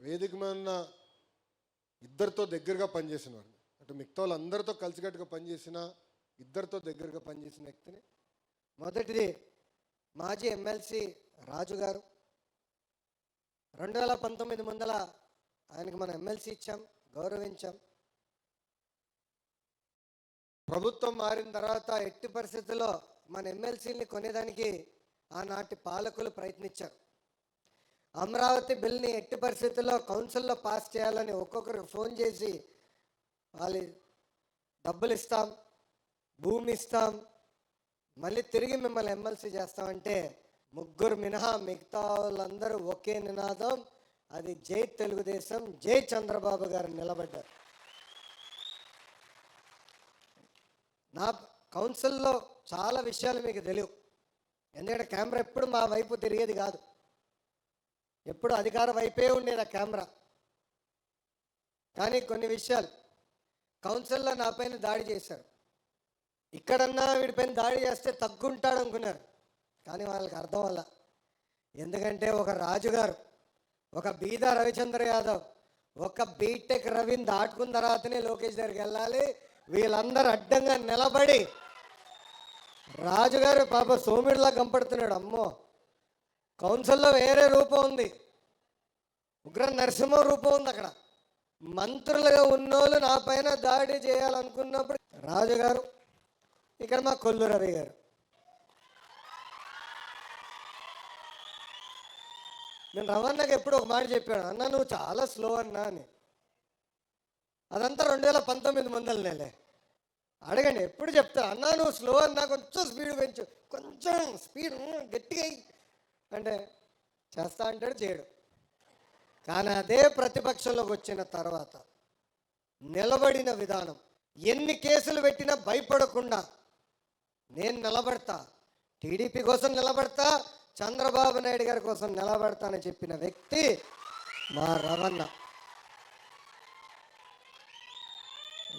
వేదిక మీద ఉన్న ఇద్దరితో దగ్గరగా పనిచేసిన వాడిని. అంటే మిగతా వాళ్ళందరితో కలిసికట్టుగా పనిచేసిన ఇద్దరితో దగ్గరగా పనిచేసిన వ్యక్తిని. మొదటిది మాజీ ఎమ్మెల్సీ రాజు గారు. 2019 ముందల ఆయనకి మనం ఎమ్మెల్సీ ఇచ్చాం, గౌరవించాం. ప్రభుత్వం మారిన తర్వాత ఎట్టి పరిస్థితుల్లో మన ఎమ్మెల్సీని కొనేదానికి ఆనాటి పాలకులు ప్రయత్నించారు. అమరావతి బిల్ని ఎట్టి పరిస్థితుల్లో కౌన్సిల్లో పాస్ చేయాలని ఒక్కొక్కరికి ఫోన్ చేసి వాళ్ళు డబ్బులు ఇస్తాం, భూమి ఇస్తాం, మళ్ళీ తిరిగి మిమ్మల్ని ఎమ్మెల్సీ చేస్తామంటే ముగ్గురు మినహా మిగతా వాళ్ళందరూ ఒకే నినాదం, అది జై తెలుగుదేశం, జై చంద్రబాబు గారు నిలబడ్డారు. నా కౌన్సిల్లో చాలా విషయాలు మీకు తెలియవు, ఎందుకంటే కెమెరా ఎప్పుడు మా వైపు తిరిగేది కాదు, ఎప్పుడు అధికార వైపే ఉండేది ఆ కెమెరా. కానీ కొన్ని విషయాలు కౌన్సిల్లో నా పైన దాడి చేశారు. ఇక్కడన్నా వీడిపైన దాడి చేస్తే తగ్గుంటాడు అనుకున్నారు, కానీ వాళ్ళకి అర్థం వల్ల. ఎందుకంటే ఒక రాజుగారు, ఒక బీదా రవిచంద్ర యాదవ్, ఒక బీటెక్ రవిని దాటుకున్న తర్వాతనే లోకేష్ దగ్గరికి వెళ్ళాలి. వీళ్ళందరూ అడ్డంగా నిలబడి రాజుగారు పాప సోమిడిలా కంపడుతున్నాడు. అమ్మో, కౌన్సిల్లో వేరే రూపం ఉంది, ఉగ్ర నరసింహ రూపం ఉంది. అక్కడ మంత్రులుగా ఉన్నోళ్ళు నా పైన దాడి చేయాలనుకున్నప్పుడు రాజుగారు, ఇక్కడ మా కొల్లు రవి గారు. నేను రవణకి ఎప్పుడు ఒక మాట చెప్పాను, అన్న నువ్వు చాలా స్లో అన్నా అని. అదంతా 2019 ముందల నెలే. అడగండి, ఎప్పుడు చెప్తా అన్నా నువ్వు స్లో అన్నా, కొంచెం స్పీడ్ పెంచు, కొంచెం స్పీడ్ గట్టిగా అంటే చేస్తా అంటాడు, చేయడు. కానీ అదే ప్రతిపక్షంలోకి వచ్చిన తర్వాత నిలబడిన విధానం, ఎన్ని కేసులు పెట్టినా భయపడకుండా నేను నిలబడతా, టీడీపీ కోసం నిలబడతా, చంద్రబాబు నాయుడు గారి కోసం నిలబడతానని చెప్పిన వ్యక్తి మా రవణ.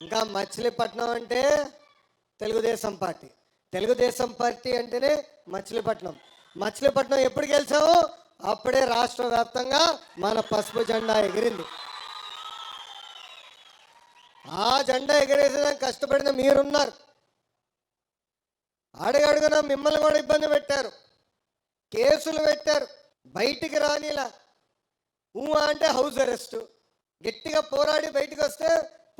ఇంకా మచిలీపట్నం అంటే తెలుగుదేశం పార్టీ, తెలుగుదేశం పార్టీ అంటేనే మచిలీపట్నం. మచిలీపట్నం ఎప్పుడు గెలిచామో అప్పుడే రాష్ట్ర వ్యాప్తంగా మన పసుపు జెండా ఎగిరింది. ఆ జెండా ఎగిరేసేదానికి కష్టపడిన మీరున్నారు. అడుగడుగున మిమ్మల్ని కూడా ఇబ్బంది పెట్టారు, కేసులు పెట్టారు, బయటికి రానిలా. అంటే హౌస్ అరెస్టు, గట్టిగా పోరాడి బయటకు వస్తే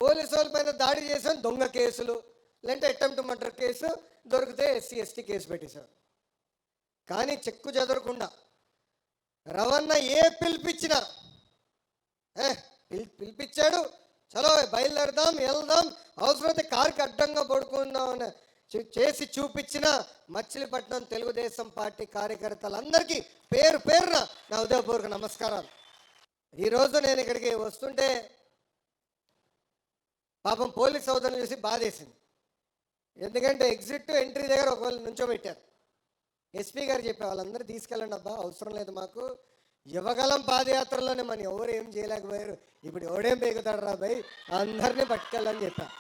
పోలీసు వాళ్ళ పైన దాడి చేసాను, దొంగ కేసులు, లేదంటే అటెంప్ట్ మర్డర్ కేసు, దొరికితే SC ST కేసు పెట్టేశారు. కానీ చెక్కు చెదరకుండా రవణ పిలిపించినా పిలిపించాడు, చలో బయలుదేరదాం, వెళ్దాం, అవసరమైతే కారుకి అడ్డంగా పడుకుందాం చేసి చూపించిన మచిలీపట్నం తెలుగుదేశం పార్టీ కార్యకర్తలందరికీ పేరు పేరున నా హృదయపూర్వక నమస్కారాలు. ఈరోజు నేను ఇక్కడికి వస్తుంటే పాపం పోలీస్ సోదరులు చూసి బాధేసింది. ఎందుకంటే ఎగ్జిట్ ఎంట్రీ దగ్గర ఒకవేళ నుంచోబెట్టారు. SP గారు చెప్పే వాళ్ళందరూ తీసుకెళ్ళండి అబ్బా, అవసరం లేదు మాకు, యువగలం పాదయాత్రలోనే మనం ఎవరు ఏం చేయలేకపోయారు, ఇప్పుడు ఎవడేం పేగుతాడు రా భయ్, అందరినీ పట్టుకెళ్ళని చెప్పారు.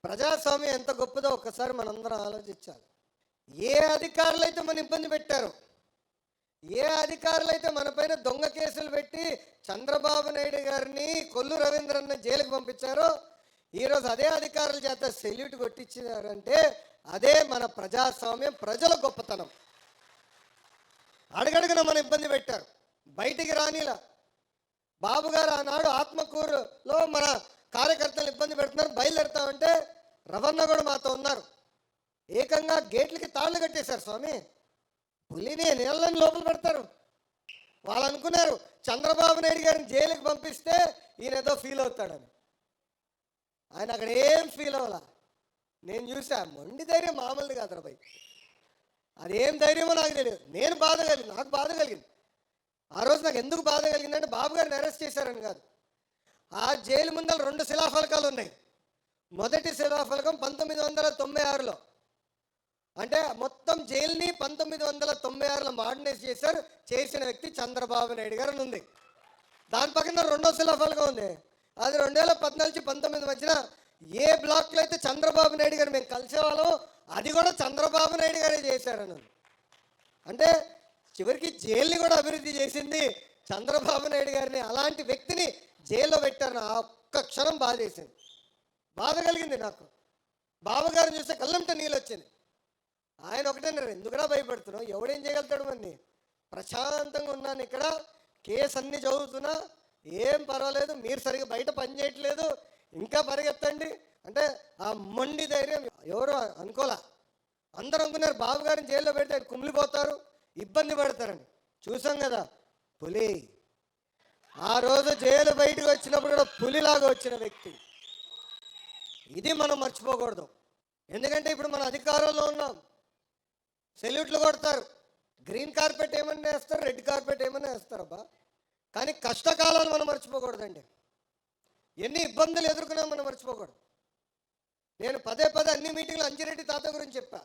ప్రజాస్వామ్యం ఎంత గొప్పదో ఒక్కసారి మనందరం ఆలోచించాలి. ఏ అధికారులు అయితే మన ఇబ్బంది పెట్టారో, ఏ అధికారులు అయితే మన పైన దొంగ కేసులు పెట్టి చంద్రబాబు నాయుడు గారిని, కొల్లు రవీంద్రన్న జైలుకి పంపించారో, ఈరోజు అదే అధికారుల చేత సెల్యూట్ కొట్టించారంటే అదే మన ప్రజాస్వామ్యం, ప్రజల గొప్పతనం. అడుగడుగున మన ఇబ్బంది పెట్టారు, బయటికి రానిలా. బాబు గారు ఆనాడు ఆత్మకూరులో మన కార్యకర్తలు ఇబ్బంది పెడుతున్నారు, బయలుదేరుతామంటే రవణ కూడా మాతో ఉన్నారు. ఏకంగా గేట్లకి తాళ్ళు కట్టేశారు. స్వామి, పులిని నీళ్ళని లోపల పెడతారు. వాళ్ళు అనుకున్నారు చంద్రబాబు నాయుడు గారిని జైలుకి పంపిస్తే ఈయన ఏదో ఫీల్ అవుతాడని. ఆయన అక్కడ ఏం ఫీల్ అవ్వాల. నేను చూసా, మొండి ధైర్యం మామూలుది కాదు భయ్, అదేం ధైర్యమో నాకు తెలియదు. నాకు బాధ కలిగింది. ఆ రోజు నాకు ఎందుకు బాధ కలిగిందంటే బాబు గారిని అరెస్ట్ చేశారని కాదు, ఆ జైలు ముందర 2 శిలాఫలకాలు ఉన్నాయి. మొదటి శిలాఫలకం 1996లో, అంటే మొత్తం జైలుని 1996లో మోడర్నైజ్ చేశారు, చేసిన వ్యక్తి చంద్రబాబు నాయుడు గారు అని ఉంది. దాని పక్కన 2వ శిలాఫలకం ఉంది, అది 2014 నుంచి 19 మధ్యన ఏ బ్లాక్లో అయితే చంద్రబాబు నాయుడు గారు మేము కలిసేవాళ్ళం, అది కూడా చంద్రబాబు నాయుడు గారే చేశారని. అంటే చివరికి జైల్ని కూడా అభివృద్ధి చేసింది చంద్రబాబు నాయుడు గారిని అలాంటి వ్యక్తిని జైల్లో పెట్టారు. ఆ ఒక్క క్షణం బాధేసింది, బాధ కలిగింది నాకు. బాబు గారిని చూస్తే కళ్ళంట నీళ్ళు వచ్చింది. ఆయన ఒకటన్నారు, ఎందుకురా భయపడుతున్నావు, ఎవడేం చేయగలుగుతాడు మన్ని, ప్రశాంతంగా ఉన్నాను ఇక్కడ, కేసు అన్ని చదువుతున్నా, ఏం పర్వాలేదు, మీరు సరిగ్గా బయట పని చేయట్లేదు, ఇంకా పరిగెత్తండి అంటే ఆ మొండి ధైర్యం ఎవరు అనుకోలే. అందరూ అనుకున్నారు బాబు గారిని జైల్లో పెడితే ఆయన కుమిలిపోతారు, ఇబ్బంది పడతారని. చూసాం కదా పులి, ఆ రోజు జైలు బయటకు వచ్చినప్పుడు కూడా పులిలాగా వచ్చిన వ్యక్తి. ఇది మనం మర్చిపోకూడదు. ఎందుకంటే ఇప్పుడు మన అధికారంలో ఉన్నాం, సెల్యూట్లు కొడతారు, గ్రీన్ కార్పెట్ ఏమన్నా వేస్తారు, రెడ్ కార్పెట్ ఏమన్నా వేస్తారబ్బా. కానీ కష్టకాలాలు మనం మర్చిపోకూడదండి. ఎన్ని ఇబ్బందులు ఎదుర్కొన్నా మనం మర్చిపోకూడదు. నేను పదే పదే అన్ని మీటింగ్లు అంజిరెడ్డి తాత గురించి చెప్పా,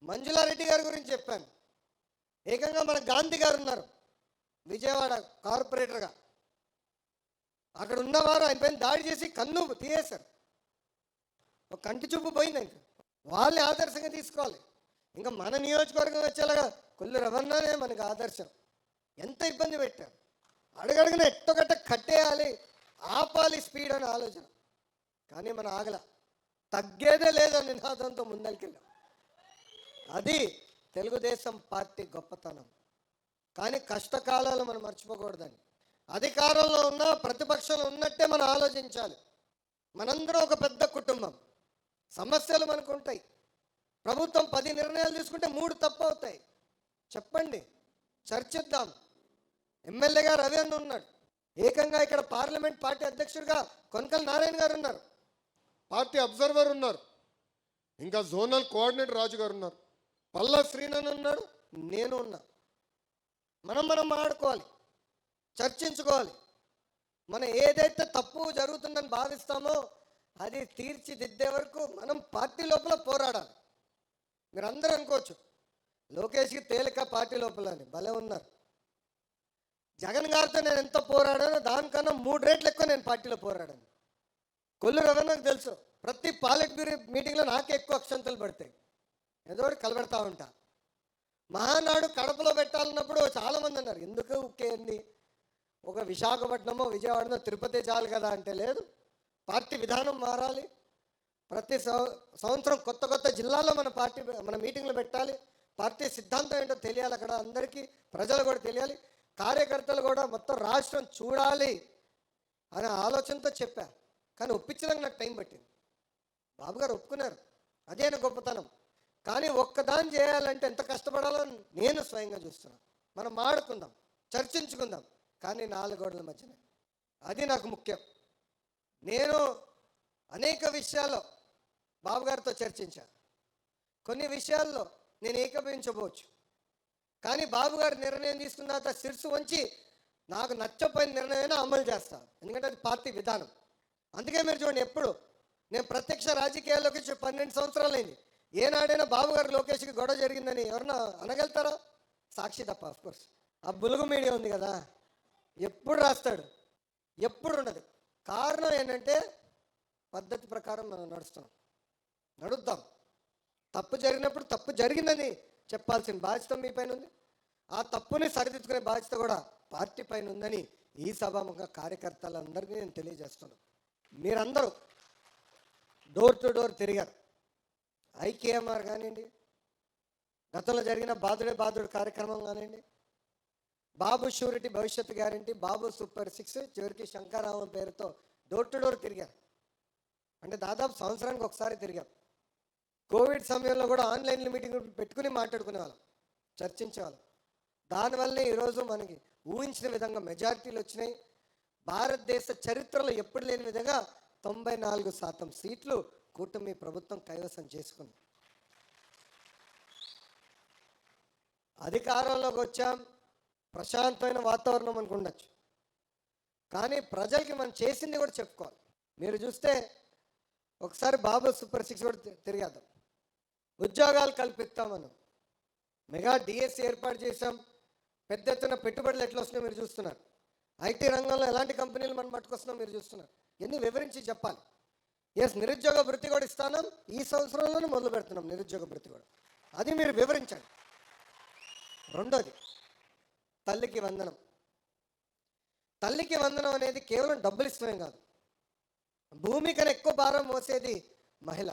మంజులారెడ్డి గారి గురించి చెప్పాను. ఏకంగా మన గాంధీ గారు ఉన్నారు విజయవాడ కార్పొరేటర్గా, అక్కడ ఉన్నవారు ఆయన పైన దాడి చేసి కన్ను తీయేశారు, ఒక కంటి చూపు పోయింది. ఇంకా వాళ్ళని ఆదర్శంగా తీసుకోవాలి. ఇంకా మన నియోజకవర్గం వచ్చేలాగా కొల్లు రవణనే మనకు ఆదర్శం. ఎంత ఇబ్బంది పెట్టారు, అడుగడుగున ఎట్టొకట్ట కట్టేయాలి, ఆపాలి స్పీడ్ అని ఆలోచన. కానీ మన ఆగల, తగ్గేదే లేదని నినాదంతో ముందరికెళ్ళాం. అది తెలుగుదేశం పార్టీ గొప్పతనం. కానీ కష్టకాలాలు మనం మర్చిపోకూడదని. అధికారంలో ఉన్నా ప్రతిపక్షంలో ఉన్నట్టే మనం ఆలోచించాలి. మనందరం ఒక పెద్ద కుటుంబం, సమస్యలు మనకు ఉంటాయి. ప్రభుత్వం 10 నిర్ణయాలు తీసుకుంటే 3 తప్పు అవుతాయి. చెప్పండి, చర్చిద్దాం. ఎమ్మెల్యేగా రవి అన్న ఉన్నాడు, ఏకంగా ఇక్కడ పార్లమెంట్ పార్టీ అధ్యక్షుడిగా కొనకల నారాయణ గారు ఉన్నారు, పార్టీ అబ్జర్వర్ ఉన్నారు, ఇంకా జోనల్ కోఆర్డినేటర్ రాజు గారు ఉన్నారు, పల్లా శ్రీనన్ ఉన్నాడు, నేను ఉన్నా. మనం మాట్లాడుకోవాలి, చర్చించుకోవాలి. మనం ఏదైతే తప్పు జరుగుతుందని భావిస్తామో అది తీర్చిదిద్దే వరకు మనం పార్టీ లోపల పోరాడాలి. మీరు అందరూ అనుకోవచ్చు లోకేష్కి తేలిక పార్టీ లోపల అని, భలే ఉన్నారు. జగన్ గారితో నేను ఎంత పోరాడానో దానికన్నా 3 రెట్లు ఎక్కువ నేను పార్టీలో పోరాడాను. కొల్లు రవణకు తెలుసు, ప్రతి పాలిట్ బ్యూరో మీటింగ్లో నాకే ఎక్కువ అక్షంతలు పడతాయి, ఏదో ఒకటి కలబెడతా ఉంటా. మహానాడు కడపలో పెట్టాలన్నప్పుడు చాలామంది అన్నారు, ఎందుకు ఉక్కేంది, ఒక విశాఖపట్నమో విజయవాడనో తిరుపతి చాలు కదా అంటే, లేదు, పార్టీ విధానం మారాలి. ప్రతి సంవత్సరం కొత్త జిల్లాల్లో మన మీటింగ్లు పెట్టాలి. పార్టీ సిద్ధాంతం ఏంటో తెలియాలి, అక్కడ అందరికీ ప్రజలు కూడా తెలియాలి, కార్యకర్తలు కూడా మొత్తం రాష్ట్రం చూడాలి అనే ఆలోచనతో చెప్పా. కానీ ఒప్పించడానికి నాకు టైం పట్టింది. బాబు గారు ఒప్పుకున్నారు, అదే గొప్పతనం. కానీ ఒక్కదాన్ని చేయాలంటే ఎంత కష్టపడాలో నేను స్వయంగా చూస్తున్నాను. మనం మాడుకుందాం, చర్చించుకుందాం, కానీ 4 గోడల మధ్యనే. అది నాకు ముఖ్యం. నేను అనేక విషయాల్లో బాబు గారితో చర్చించాను. కొన్ని విషయాల్లో నేను ఏకీభవించవచ్చు, కానీ బాబు గారు నిర్ణయం తీసుకున్న తర్వాత శిరస్సు వంచి నాకు నచ్చపోయిన నిర్ణయమైనా అమలు చేస్తాను, ఎందుకంటే అది పార్టీ విధానం. అందుకే మీరు చూడండి, ఎప్పుడు నేను ప్రత్యక్ష రాజకీయాల్లోకి 12 సంవత్సరాలు అయింది, ఏనాడైనా బాబు గారు లోకేష్కి గొడవ జరిగిందని ఎవరన్నా అనగలుగుతారా? సాక్షి తప్ప, ఆఫ్కోర్స్. ఆ బులుగు మీడియా ఉంది కదా, ఎప్పుడు రాస్తాడు, ఎప్పుడు ఉండదు. కారణం ఏంటంటే పద్ధతి ప్రకారం మనం నడుద్దాం. తప్పు జరిగినప్పుడు తప్పు జరిగిందని చెప్పాల్సిన బాధ్యత మీ పైన ఉంది, ఆ తప్పుని సరిదిద్దుకునే బాధ్యత కూడా పార్టీ పైన ఉందని ఈ సభాముఖంగా కార్యకర్తలందరికీ నేను తెలియజేస్తున్నాను. మీరందరూ డోర్ టు డోర్ తిరిగారు. ఐకేఎంఆర్ కానివ్వండి, గతంలో జరిగిన బాధుడే కార్యక్రమం కానివ్వండి, బాబు షూరిటీ భవిష్యత్తు గ్యారంటీ, బాబు సూపర్ 6, చివరికి శంకరావం పేరుతో డోర్ టు డోర్ తిరిగారు. అంటే దాదాపు సంవత్సరానికి ఒకసారి తిరిగాం. కోవిడ్ సమయంలో కూడా ఆన్లైన్ మీటింగ్ పెట్టుకుని మాట్లాడుకునే వాళ్ళం, చర్చించేవాళ్ళం. దానివల్లనే ఈరోజు మనకి ఊహించిన విధంగా మెజారిటీలు వచ్చినాయి. భారతదేశ చరిత్రలో ఎప్పుడు లేని విధంగా 94% సీట్లు కూటమి ప్రభుత్వం కైవసం చేసుకుంది. అధికారంలోకి వచ్చాం, ప్రశాంతమైన వాతావరణం మనకు ఉండొచ్చు, కానీ ప్రజలకి మనం చేసింది కూడా చెప్పుకోవాలి. మీరు చూస్తే ఒకసారి బాబు సూపర్ 6 కూడా తిరిగేద్దాం. ఉద్యోగాలు కల్పిస్తాం, మనం మెగా డిఎస్సి ఏర్పాటు చేసాం. పెద్ద ఎత్తున పెట్టుబడులు ఎట్లా వస్తున్నాయో మీరు చూస్తున్నారు. ఐటీ రంగంలో ఎలాంటి కంపెనీలు మనం పట్టుకొస్తున్నాం మీరు చూస్తున్నారు. ఎన్ని వివరించి చెప్పాలి. నిరుద్యోగ భృతి కూడా ఇస్తాను, ఈ సంవత్సరంలోనే మొదలు పెడుతున్నాం నిరుద్యోగ భృతి కూడా, అది మీరు వివరించండి. రెండోది తల్లికి వందనం. తల్లికి వందనం అనేది కేవలం డబ్బులు ఇష్టమే కాదు, భూమి కన్నా ఎక్కువ భారం మోసేది మహిళ.